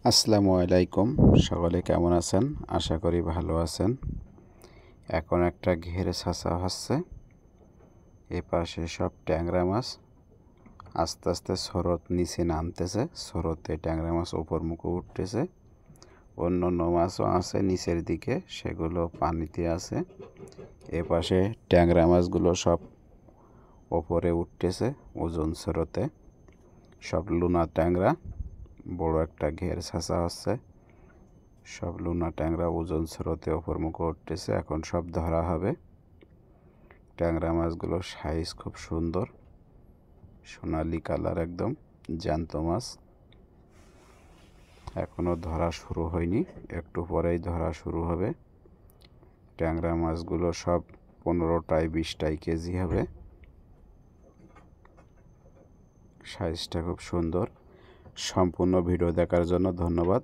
আসসালামু আলাইকুম। সকলে কেমন আছেন? আশা করি ভালো আছেন। এখন একটা ঘেরে ছাঁচা হচ্ছে। এ পাশে সব ট্যাংরা মাছ আস্তে আস্তে স্রোত নিচে নামতেছে। স্রোতে ট্যাংরা মাছ উপর মুখে উঠতেছে। অন্য অন্য মাছও আছে নিচের দিকে, সেগুলো পানিতে আছে। এ পাশে ট্যাংরা মাছগুলো সব ওপরে উঠতেছে ওজন স্রোতে। সব লুনা ট্যাংরা। বড় একটা ঘের ছাঁচা হচ্ছে। সব লুনা ট্যাংরা ওজন স্রোতে ওপর মুখে উঠতেছে। এখন সব ধরা হবে। ট্যাংরা মাছগুলোর সাইজ খুব সুন্দর, সোনালি কালার, একদম জ্যান্ত মাছ। এখনও ধরা শুরু হয়নি, একটু পরেই ধরা শুরু হবে। ট্যাংরা মাছগুলো সব 15টায় 20টায় কেজি হবে। সাইজটা খুব সুন্দর। সম্পূর্ণ ভিডিও দেখার জন্য ধন্যবাদ।